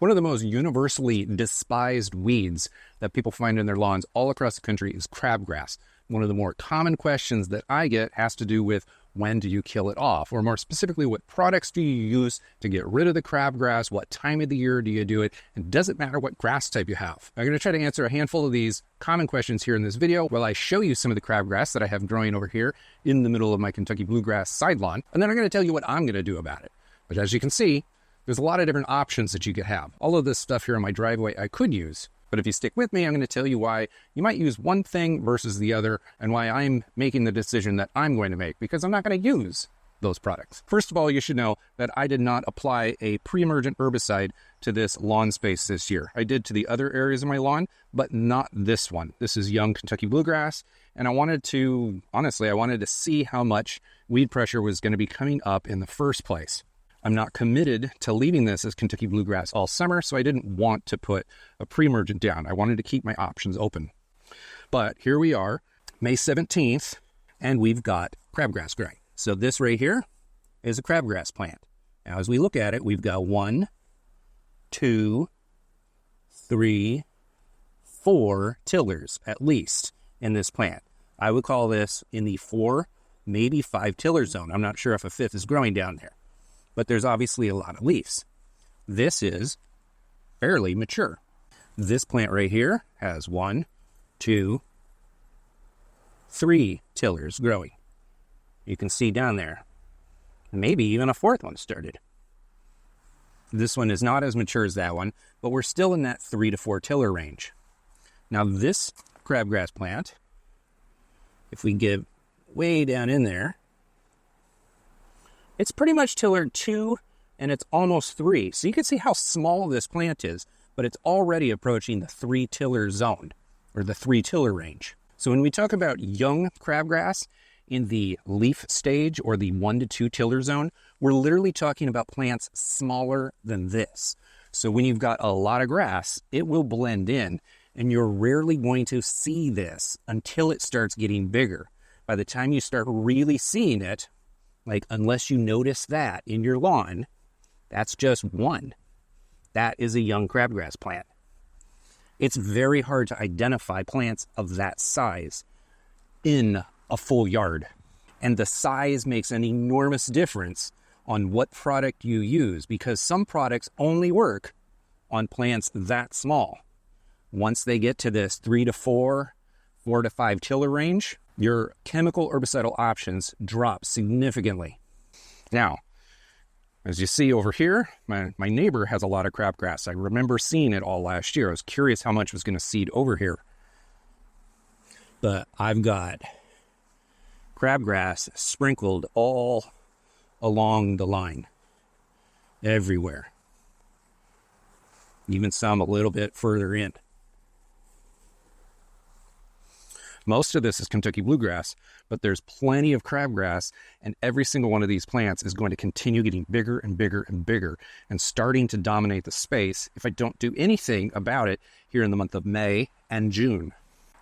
One of the most universally despised weeds that people find in their lawns all across the country is crabgrass. One of the more common questions that I get has to do with when do you kill it off? Or more specifically, what products do you use to get rid of the crabgrass? What time of the year do you do it? And does it matter what grass type you have? I'm going to try to answer a handful of these common questions here in this video while I show you some of the crabgrass that I have growing over here in the middle of my Kentucky bluegrass side lawn. And then I'm going to tell you what I'm going to do about it. But as you can see, there's a lot of different options that you could have. All of this stuff here in my driveway I could use, but if you stick with me, I'm going to tell you why you might use one thing versus the other and why I'm making the decision that I'm going to make, because I'm not going to use those products. First of all, you should know that I did not apply a pre-emergent herbicide to this lawn space this year. I did to the other areas of my lawn, but not this one. This is young Kentucky bluegrass, and I wanted to see how much weed pressure was going to be coming up in the first place. I'm not committed to leaving this as Kentucky bluegrass all summer, so I didn't want to put a pre-emergent down. I wanted to keep my options open. But here we are, May 17th, and we've got crabgrass growing. So this right here is a crabgrass plant. Now, as we look at it, we've got 1, 2, 3, 4 tillers at least in this plant. I would call this in the 4, maybe 5 tiller zone. I'm not sure if a 5th is growing down there, but there's obviously a lot of leaves. This is fairly mature. This plant right here has 1, 2, 3 tillers growing. You can see down there, maybe even a 4th one started. This one is not as mature as that one, but we're still in that 3 to 4 tiller range. Now this crabgrass plant, if we get way down in there, it's pretty much tiller 2 and it's almost 3. So you can see how small this plant is, but it's already approaching the 3 tiller zone or the 3 tiller range. So when we talk about young crabgrass in the leaf stage or the 1 to 2 tiller zone, we're literally talking about plants smaller than this. So when you've got a lot of grass, it will blend in and you're rarely going to see this until it starts getting bigger. By the time you start really seeing it, like, unless you notice that in your lawn, that's just one. That is a young crabgrass plant. It's very hard to identify plants of that size in a full yard. And the size makes an enormous difference on what product you use, because some products only work on plants that small. Once they get to this 3 to 4, 4 to 5 tiller range, your chemical herbicidal options drop significantly. Now, as you see over here, my neighbor has a lot of crabgrass. I remember seeing it all last year. I was curious how much was going to seed over here. But I've got crabgrass sprinkled all along the line, everywhere. Even some a little bit further in. Most of this is Kentucky bluegrass, but there's plenty of crabgrass, and every single one of these plants is going to continue getting bigger and bigger and bigger and starting to dominate the space if I don't do anything about it here in the month of May and June.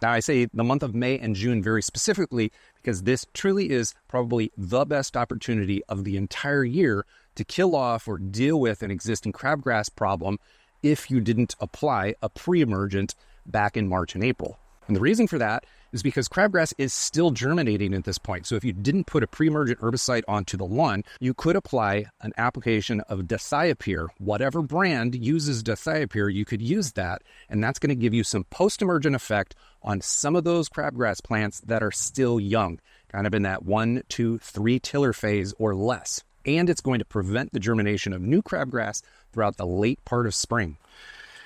Now, I say the month of May and June very specifically because this truly is probably the best opportunity of the entire year to kill off or deal with an existing crabgrass problem if you didn't apply a pre-emergent back in March and April. And the reason for that is because crabgrass is still germinating at this point. So if you didn't put a pre-emergent herbicide onto the lawn, you could apply an application of dithiopyr. Whatever brand uses dithiopyr, you could use that, and that's going to give you some post-emergent effect on some of those crabgrass plants that are still young, kind of in that 1, 2, 3 tiller phase or less. And it's going to prevent the germination of new crabgrass throughout the late part of spring.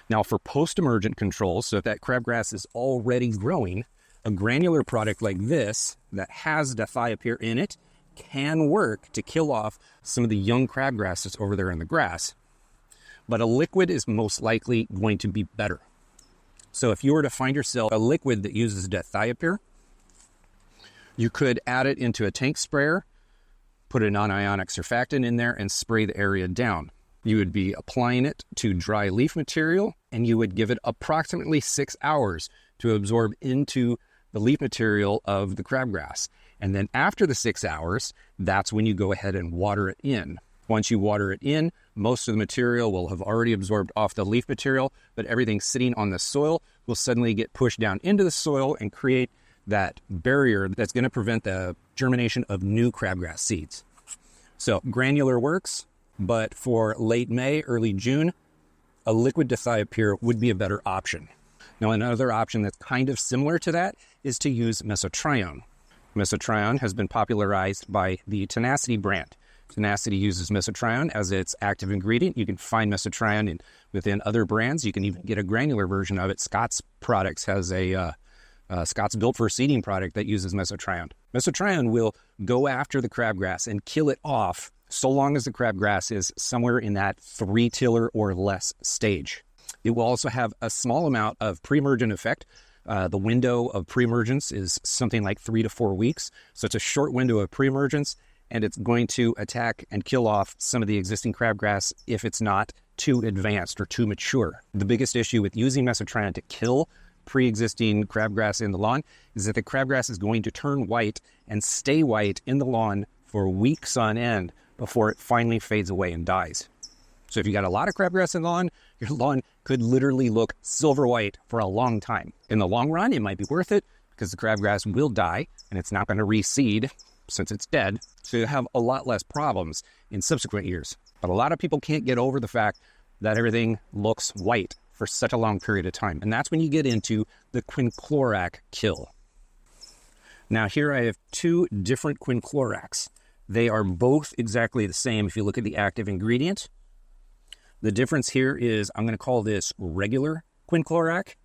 Now, for post-emergent control, so if that crabgrass is already growing, a granular product like this that has dithiopyr in it can work to kill off some of the young crabgrass that's over there in the grass. But a liquid is most likely going to be better. So if you were to find yourself a liquid that uses dithiopyr, you could add it into a tank sprayer, put a non-ionic surfactant in there, and spray the area down. You would be applying it to dry leaf material, and you would give it approximately 6 hours to absorb into the leaf material of the crabgrass. And then after the 6 hours, that's when you go ahead and water it in. Once you water it in, most of the material will have already absorbed off the leaf material, but everything sitting on the soil will suddenly get pushed down into the soil and create that barrier that's going to prevent the germination of new crabgrass seeds. So granular works, but for late May, early June, a liquid dithiopyr would be a better option. Now, another option that's kind of similar to that is to use mesotrione. Mesotrione has been popularized by the Tenacity brand. Tenacity uses mesotrione as its active ingredient. You can find mesotrione within other brands. You can even get a granular version of it. Scott's Products has a Scott's Built for Seeding product that uses mesotrione. Mesotrione will go after the crabgrass and kill it off so long as the crabgrass is somewhere in that 3-tiller or less stage. It will also have a small amount of pre-emergent effect. The window of pre-emergence is something like 3 to 4 weeks. So it's a short window of pre-emergence, and it's going to attack and kill off some of the existing crabgrass if it's not too advanced or too mature. The biggest issue with using mesotrione to kill pre-existing crabgrass in the lawn is that the crabgrass is going to turn white and stay white in the lawn for weeks on end before it finally fades away and dies. So if you got a lot of crabgrass in the lawn, your lawn could literally look silver white for a long time. In the long run, it might be worth it because the crabgrass will die and it's not going to reseed since it's dead. So you have a lot less problems in subsequent years. But a lot of people can't get over the fact that everything looks white for such a long period of time. And that's when you get into the quinclorac kill. Now here I have 2 different quincloracs. They are both exactly the same if you look at the active ingredient. The difference here is I'm going to call this regular quinclorac,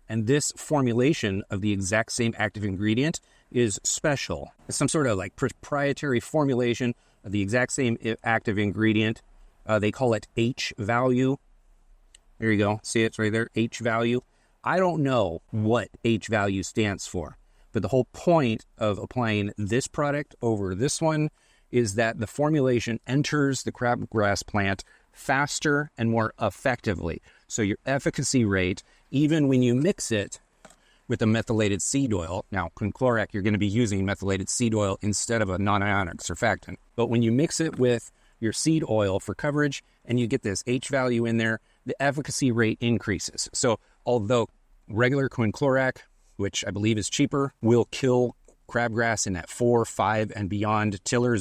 and this formulation of the exact same active ingredient is special. It's some sort of like proprietary formulation of the exact same active ingredient. They call it H value. There you go. See, it's right there, H value. I don't know what H value stands for, but the whole point of applying this product over this one is that the formulation enters the crabgrass plant faster and more effectively. So your efficacy rate, even when you mix it with a methylated seed oil, now quinclorac, you're going to be using methylated seed oil instead of a non-ionic surfactant. But when you mix it with your seed oil for coverage and you get this H value in there, the efficacy rate increases. So although regular quinclorac, which I believe is cheaper, will kill crabgrass in that 4, 5, and beyond tiller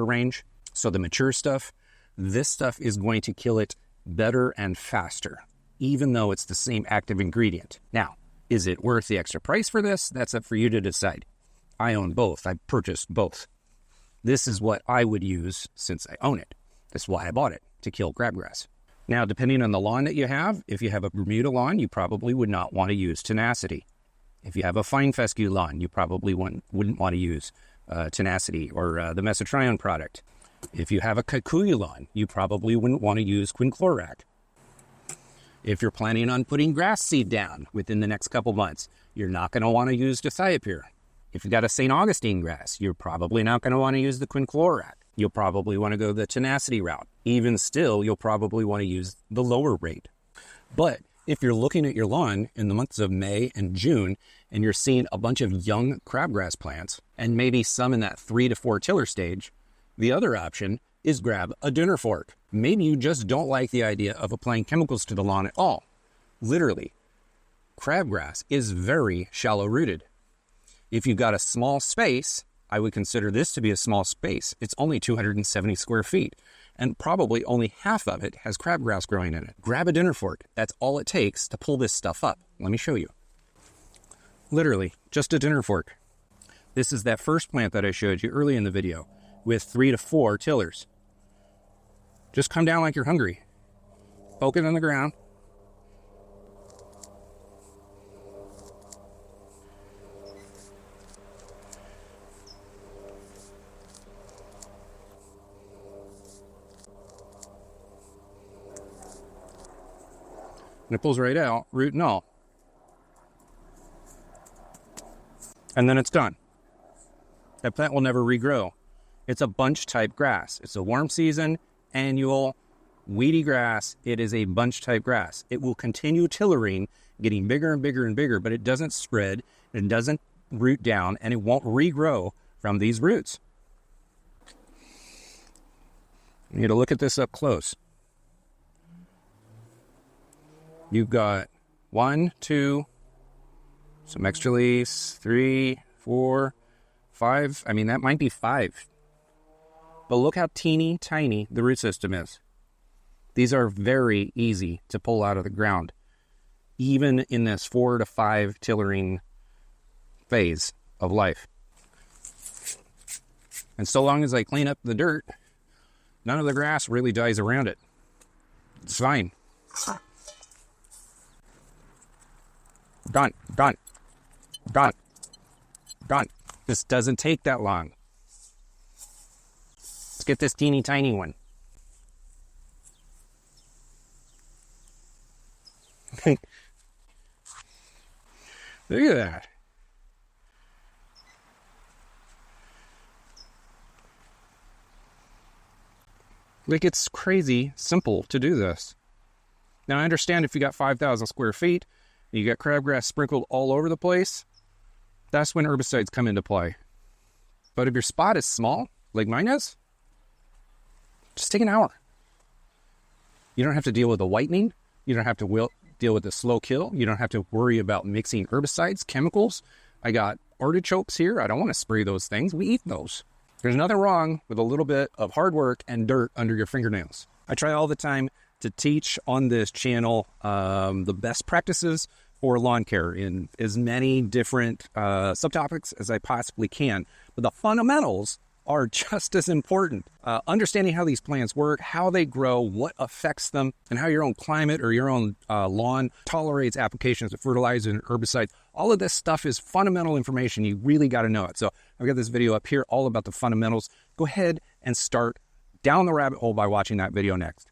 range, so the mature stuff, this stuff is going to kill it better and faster, even though it's the same active ingredient. Now, is it worth the extra price for this? That's up for you to decide. I own both. I purchased both. This is what I would use since I own it. That's why I bought it, to kill crabgrass. Now, depending on the lawn that you have, if you have a Bermuda lawn, you probably would not want to use Tenacity. If you have a fine fescue lawn, you probably wouldn't want to use Tenacity or the mesotrione product. If you have a kikuyu lawn, you probably wouldn't want to use quinclorac. If you're planning on putting grass seed down within the next couple months, you're not going to want to use dithiopyr. If you've got a St. Augustine grass, you're probably not going to want to use the quinclorac. You'll probably want to go the Tenacity route. Even still, you'll probably want to use the lower rate. But if you're looking at your lawn in the months of May and June, and you're seeing a bunch of young crabgrass plants, and maybe some in that 3 to 4 tiller stage, the other option is grab a dinner fork. Maybe you just don't like the idea of applying chemicals to the lawn at all. Literally, crabgrass is very shallow rooted. If you've got a small space, I would consider this to be a small space. It's only 270 square feet, and probably only half of it has crabgrass growing in it. Grab a dinner fork. That's all it takes to pull this stuff up. Let me show you. Literally, just a dinner fork. This is that first plant that I showed you early in the video with 3 to 4 tillers. Just come down like you're hungry. Poke it on the ground. And it pulls right out, root and all. And then it's done. That plant will never regrow. It's a bunch type grass. It's a warm season, annual, weedy grass. It is a bunch type grass. It will continue tillering, getting bigger and bigger and bigger, but it doesn't spread, it doesn't root down, and it won't regrow from these roots. You need to look at this up close. You've got 1, 2, some extra leaves, 3, 4, 5. I mean, that might be 5. But look how teeny tiny the root system is. These are very easy to pull out of the ground, even in this 4 to 5 tillering phase of life. And so long as I clean up the dirt, none of the grass really dies around it. It's fine. Done. This doesn't take that long. Let's get this teeny tiny one. Look at that. Like, it's crazy simple to do this. Now, I understand if you got 5,000 square feet, and you got crabgrass sprinkled all over the place, that's when herbicides come into play. But if your spot is small, like mine is, just take an hour. You don't have to deal with the whitening. You don't have to deal with the slow kill. You don't have to worry about mixing herbicides, chemicals. I got artichokes here. I don't want to spray those things. We eat those. There's nothing wrong with a little bit of hard work and dirt under your fingernails. I try all the time to teach on this channel the best practices for lawn care in as many different subtopics as I possibly can. But the fundamentals are just as important. Understanding how these plants work, how they grow, what affects them, and how your own climate or your own lawn tolerates applications of fertilizer and herbicides. All of this stuff is fundamental information. You really got to know it. So I've got this video up here all about the fundamentals. Go ahead and start down the rabbit hole by watching that video next.